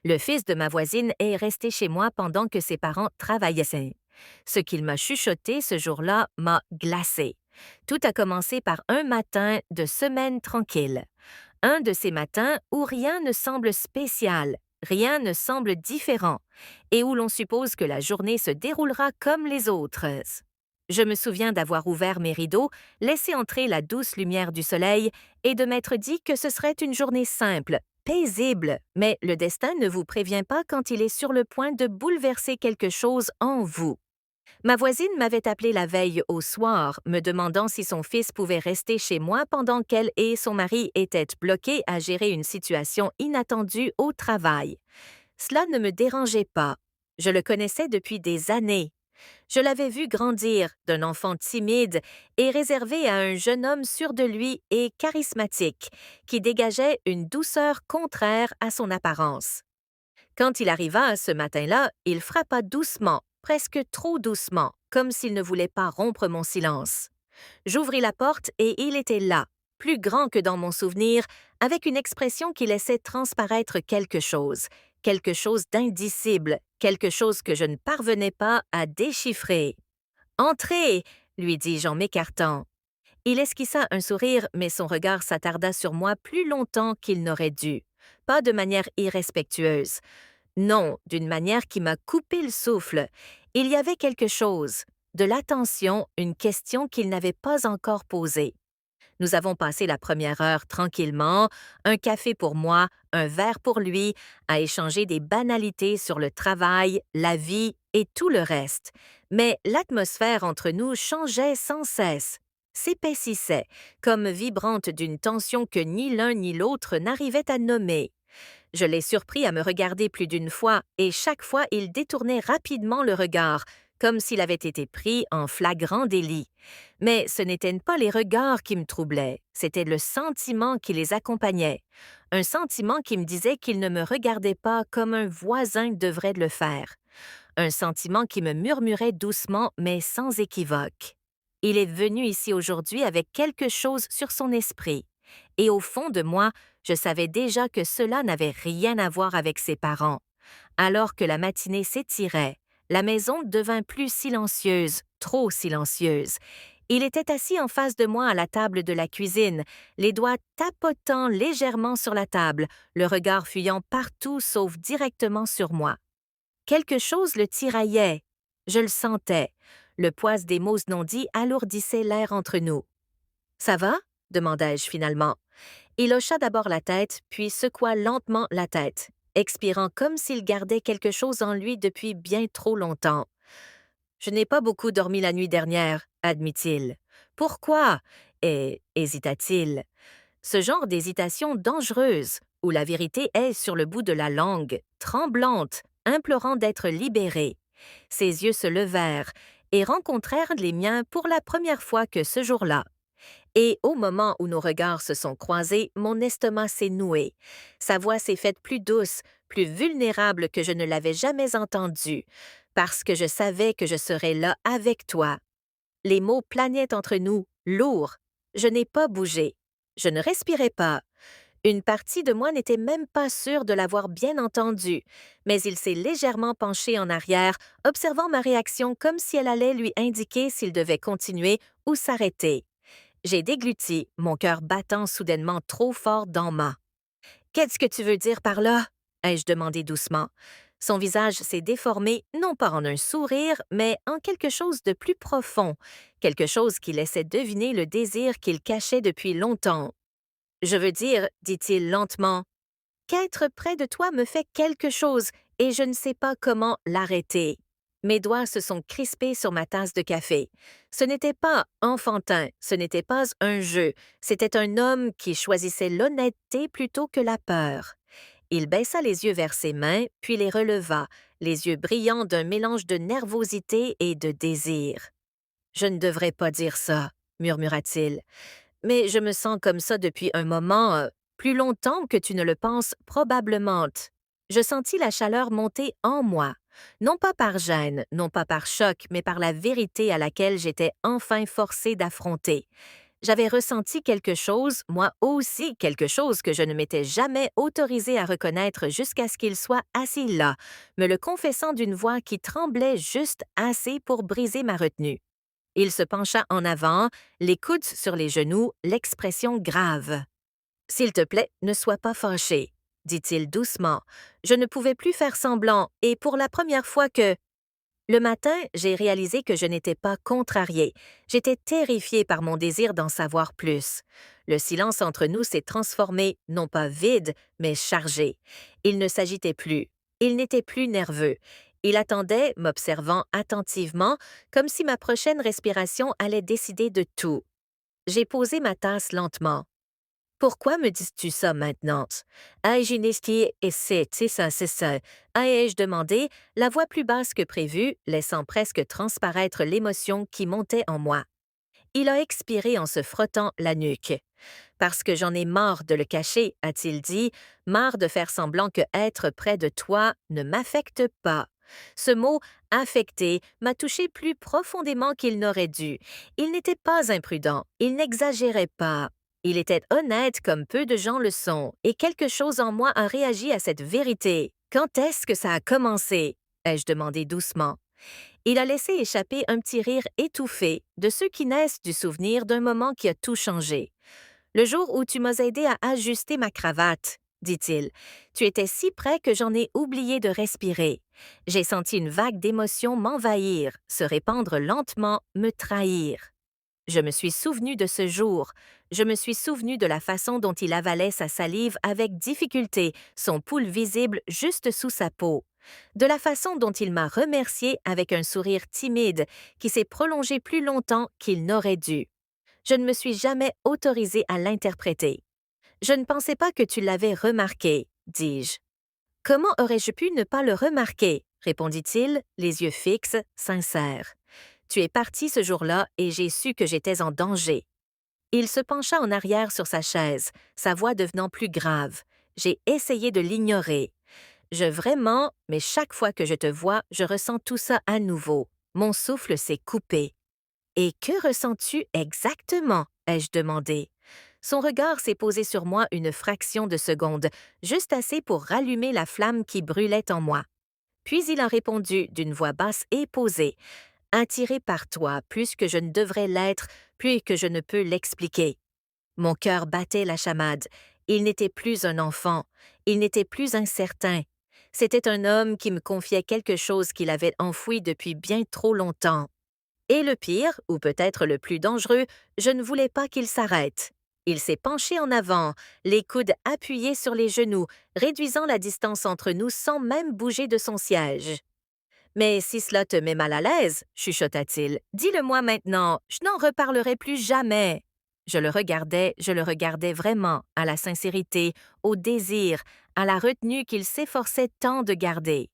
Le fils de ma voisine est resté chez moi pendant que ses parents travaillaient. Ce qu'il m'a chuchoté ce jour-là m'a glacée. Tout a commencé par un matin de semaine tranquille. Un de ces matins où rien ne semble spécial, rien ne semble différent, et où l'on suppose que la journée se déroulera comme les autres. Je me souviens d'avoir ouvert mes rideaux, laissé entrer la douce lumière du soleil et de m'être dit que ce serait une journée simple, paisible, mais le destin ne vous prévient pas quand il est sur le point de bouleverser quelque chose en vous. Ma voisine m'avait appelé la veille au soir, me demandant si son fils pouvait rester chez moi pendant qu'elle et son mari étaient bloqués à gérer une situation inattendue au travail. Cela ne me dérangeait pas. Je le connaissais depuis des années. Je l'avais vu grandir d'un enfant timide et réservé à un jeune homme sûr de lui et charismatique, qui dégageait une douceur contraire à son apparence. Quand il arriva ce matin-là, il frappa doucement, presque trop doucement, comme s'il ne voulait pas rompre mon silence. J'ouvris la porte et il était là, plus grand que dans mon souvenir, avec une expression qui laissait transparaître quelque chose d'indicible, quelque chose que je ne parvenais pas à déchiffrer. Entrez, lui dis-je en m'écartant. Il esquissa un sourire, mais son regard s'attarda sur moi plus longtemps qu'il n'aurait dû. Pas de manière irrespectueuse. Non, d'une manière qui m'a coupé le souffle. Il y avait quelque chose, de l'attention, une question qu'il n'avait pas encore posée. Nous avons passé la première heure tranquillement, un café pour moi, un verre pour lui, à échanger des banalités sur le travail, la vie et tout le reste. Mais l'atmosphère entre nous changeait sans cesse, s'épaississait, comme vibrante d'une tension que ni l'un ni l'autre n'arrivait à nommer. Je l'ai surpris à me regarder plus d'une fois, et chaque fois il détournait rapidement le regard, comme s'il avait été pris en flagrant délit. Mais ce n'étaient pas les regards qui me troublaient, c'était le sentiment qui les accompagnait. Un sentiment qui me disait qu'il ne me regardait pas comme un voisin devrait le faire. Un sentiment qui me murmurait doucement mais sans équivoque. Il est venu ici aujourd'hui avec quelque chose sur son esprit. Et au fond de moi, je savais déjà que cela n'avait rien à voir avec ses parents. Alors que la matinée s'étirait, la maison devint plus silencieuse, trop silencieuse. Il était assis en face de moi à la table de la cuisine, les doigts tapotant légèrement sur la table, le regard fuyant partout sauf directement sur moi. Quelque chose le tiraillait. Je le sentais. Le poids des mots non dits alourdissait l'air entre nous. Ça va? Demandai-je finalement. Il hocha d'abord la tête, puis secoua lentement la tête, expirant comme s'il gardait quelque chose en lui depuis bien trop longtemps. Je n'ai pas beaucoup dormi la nuit dernière, admit-il. Pourquoi? Et hésita-t-il. Ce genre d'hésitation dangereuse, où la vérité est sur le bout de la langue, tremblante, implorant d'être libérée. Ses yeux se levèrent et rencontrèrent les miens pour la première fois que ce jour-là. Et au moment où nos regards se sont croisés, mon estomac s'est noué. Sa voix s'est faite plus douce, plus vulnérable que je ne l'avais jamais entendue, parce que je savais que je serais là avec toi. Les mots planaient entre nous, lourds. Je n'ai pas bougé. Je ne respirais pas. Une partie de moi n'était même pas sûre de l'avoir bien entendu, mais il s'est légèrement penché en arrière, observant ma réaction comme si elle allait lui indiquer s'il devait continuer ou s'arrêter. J'ai dégluti, mon cœur battant soudainement trop fort dans ma. Qu'est-ce que tu veux dire par là? Ai-je demandé doucement. Son visage s'est déformé, non pas en un sourire, mais en quelque chose de plus profond, quelque chose qui laissait deviner le désir qu'il cachait depuis longtemps. Je veux dire, dit-il lentement, qu'être près de toi me fait quelque chose et je ne sais pas comment l'arrêter. Mes doigts se sont crispés sur ma tasse de café. Ce n'était pas enfantin, ce n'était pas un jeu, c'était un homme qui choisissait l'honnêteté plutôt que la peur. Il baissa les yeux vers ses mains, puis les releva, les yeux brillants d'un mélange de nervosité et de désir. « Je ne devrais pas dire ça, » murmura-t-il. « Mais je me sens comme ça depuis un moment, plus longtemps que tu ne le penses probablement. » Je sentis la chaleur monter en moi, non pas par gêne, non pas par choc, mais par la vérité à laquelle j'étais enfin forcée d'affronter. J'avais ressenti quelque chose, moi aussi quelque chose que je ne m'étais jamais autorisé à reconnaître jusqu'à ce qu'il soit assis là, me le confessant d'une voix qui tremblait juste assez pour briser ma retenue. Il se pencha en avant, les coudes sur les genoux, l'expression grave. S'il te plaît, ne sois pas fâché, dit-il doucement. Je ne pouvais plus faire semblant, et pour la première fois que... Le matin, j'ai réalisé que je n'étais pas contrariée. J'étais terrifiée par mon désir d'en savoir plus. Le silence entre nous s'est transformé, non pas vide, mais chargé. Il ne s'agitait plus. Il n'était plus nerveux. Il attendait, m'observant attentivement, comme si ma prochaine respiration allait décider de tout. J'ai posé ma tasse lentement. Pourquoi me dis-tu ça maintenant? Ai-je initié et c'est ça, ai-je demandé, la voix plus basse que prévu, laissant presque transparaître l'émotion qui montait en moi. Il a expiré en se frottant la nuque. Parce que j'en ai marre de le cacher, a-t-il dit, marre de faire semblant que être près de toi ne m'affecte pas. Ce mot affecté m'a touché plus profondément qu'il n'aurait dû. Il n'était pas imprudent, il n'exagérait pas. Il était honnête comme peu de gens le sont, et quelque chose en moi a réagi à cette vérité. Quand est-ce que ça a commencé? Ai-je demandé doucement. Il a laissé échapper un petit rire étouffé de ceux qui naissent du souvenir d'un moment qui a tout changé. Le jour où tu m'as aidé à ajuster ma cravate, dit-il, tu étais si près que j'en ai oublié de respirer. J'ai senti une vague d'émotions m'envahir, se répandre lentement, me trahir. Je me suis souvenu de ce jour. Je me suis souvenu de la façon dont il avalait sa salive avec difficulté, son pouls visible juste sous sa peau. De la façon dont il m'a remercié avec un sourire timide qui s'est prolongé plus longtemps qu'il n'aurait dû. Je ne me suis jamais autorisée à l'interpréter. Je ne pensais pas que tu l'avais remarqué, dis-je. Comment aurais-je pu ne pas le remarquer? Répondit-il, les yeux fixes, sincères. Tu es parti ce jour-là et j'ai su que j'étais en danger. Il se pencha en arrière sur sa chaise, sa voix devenant plus grave. J'ai essayé de l'ignorer. Mais chaque fois que je te vois, je ressens tout ça à nouveau. Mon souffle s'est coupé. Et que ressens-tu exactement? Ai-je demandé. Son regard s'est posé sur moi une fraction de seconde, juste assez pour rallumer la flamme qui brûlait en moi. Puis il a répondu d'une voix basse et posée. Attiré par toi plus que je ne devrais l'être, plus que je ne peux l'expliquer. Mon cœur battait la chamade. Il n'était plus un enfant. Il n'était plus incertain. C'était un homme qui me confiait quelque chose qu'il avait enfoui depuis bien trop longtemps. Et le pire, ou peut-être le plus dangereux, je ne voulais pas qu'il s'arrête. Il s'est penché en avant, les coudes appuyés sur les genoux, réduisant la distance entre nous sans même bouger de son siège. Mais si cela te met mal à l'aise, chuchota-t-il, dis-le-moi maintenant, je n'en reparlerai plus jamais. Je le regardais vraiment, à la sincérité, au désir, à la retenue qu'il s'efforçait tant de garder.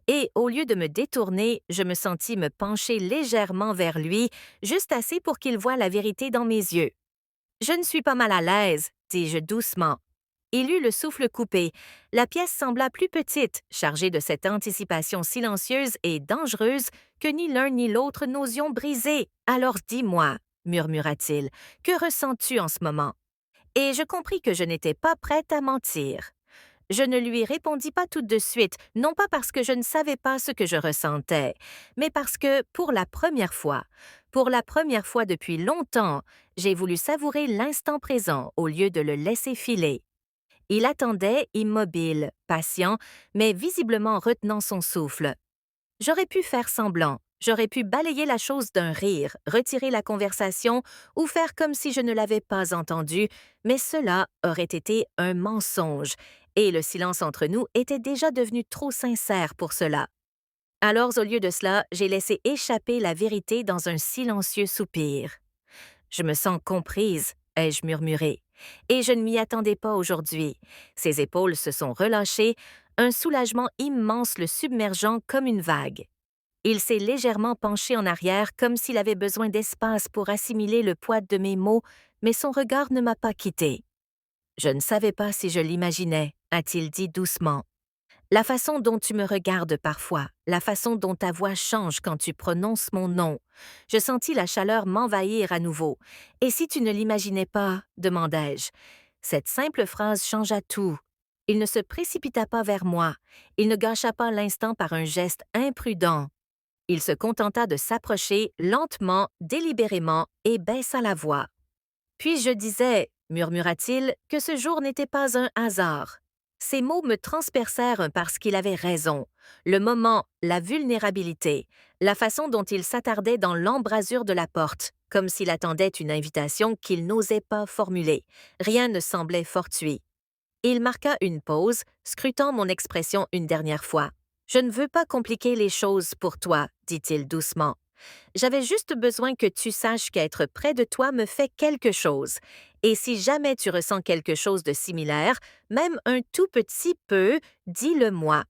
Et au lieu de me détourner, je me sentis me pencher légèrement vers lui, juste assez pour qu'il voie la vérité dans mes yeux. Je ne suis pas mal à l'aise, dis-je doucement. Il eut le souffle coupé. La pièce sembla plus petite, chargée de cette anticipation silencieuse et dangereuse que ni l'un ni l'autre n'osions briser. Alors dis-moi, murmura-t-il, que ressens-tu en ce moment? Et je compris que je n'étais pas prête à mentir. Je ne lui répondis pas tout de suite, non pas parce que je ne savais pas ce que je ressentais, mais parce que, pour la première fois depuis longtemps, j'ai voulu savourer l'instant présent au lieu de le laisser filer. Il attendait, immobile, patient, mais visiblement retenant son souffle. J'aurais pu faire semblant, j'aurais pu balayer la chose d'un rire, retirer la conversation ou faire comme si je ne l'avais pas entendu, mais cela aurait été un mensonge, et le silence entre nous était déjà devenu trop sincère pour cela. Alors, au lieu de cela, j'ai laissé échapper la vérité dans un silencieux soupir. Je me sens comprise, ai-je murmuré. Et je ne m'y attendais pas aujourd'hui. Ses épaules se sont relâchées, un soulagement immense le submergeant comme une vague. Il s'est légèrement penché en arrière comme s'il avait besoin d'espace pour assimiler le poids de mes mots, mais son regard ne m'a pas quitté. Je ne savais pas si je l'imaginais, a-t-il dit doucement. La façon dont tu me regardes parfois, la façon dont ta voix change quand tu prononces mon nom. Je sentis la chaleur m'envahir à nouveau. Et si tu ne l'imaginais pas, demandai-je. Cette simple phrase changea tout. Il ne se précipita pas vers moi. Il ne gâcha pas l'instant par un geste imprudent. Il se contenta de s'approcher lentement, délibérément, et baissa la voix. Puis je disais, murmura-t-il, que ce jour n'était pas un hasard. Ces mots me transpercèrent parce qu'il avait raison. Le moment, la vulnérabilité, la façon dont il s'attardait dans l'embrasure de la porte, comme s'il attendait une invitation qu'il n'osait pas formuler. Rien ne semblait fortuit. Il marqua une pause, scrutant mon expression une dernière fois. « Je ne veux pas compliquer les choses pour toi, dit-il doucement. J'avais juste besoin que tu saches qu'être près de toi me fait quelque chose. Et si jamais tu ressens quelque chose de similaire, même un tout petit peu, dis-le-moi. »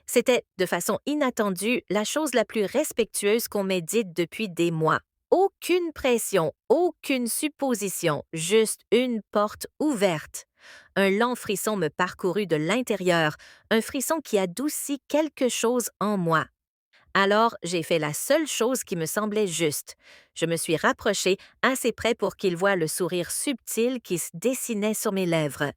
C'était, de façon inattendue, la chose la plus respectueuse qu'on m'ait dite depuis des mois. Aucune pression, aucune supposition, juste une porte ouverte. Un lent frisson me parcourut de l'intérieur, un frisson qui adoucit quelque chose en moi. Alors, j'ai fait la seule chose qui me semblait juste. Je me suis rapprochée assez près pour qu'il voie le sourire subtil qui se dessinait sur mes lèvres,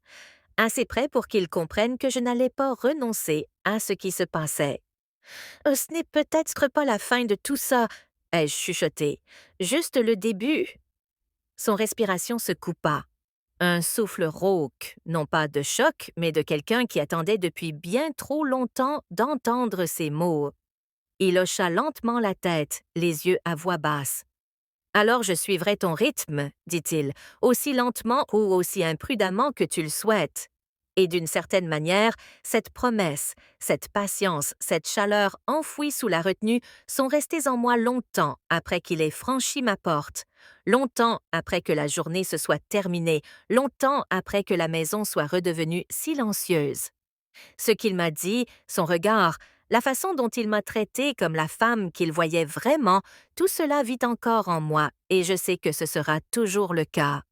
assez près pour qu'il comprenne que je n'allais pas renoncer à ce qui se passait. « Ce n'est peut-être pas la fin de tout ça, » ai-je chuchoté. « Juste le début. » Son respiration se coupa. Un souffle rauque, non pas de choc, mais de quelqu'un qui attendait depuis bien trop longtemps d'entendre ces mots. Il hocha lentement la tête, les yeux à voix basse. « Alors je suivrai ton rythme, dit-il, aussi lentement ou aussi imprudemment que tu le souhaites. » Et d'une certaine manière, cette promesse, cette patience, cette chaleur enfouie sous la retenue sont restées en moi longtemps après qu'il ait franchi ma porte, longtemps après que la journée se soit terminée, longtemps après que la maison soit redevenue silencieuse. Ce qu'il m'a dit, son regard, la façon dont il m'a traitée comme la femme qu'il voyait vraiment, tout cela vit encore en moi et je sais que ce sera toujours le cas.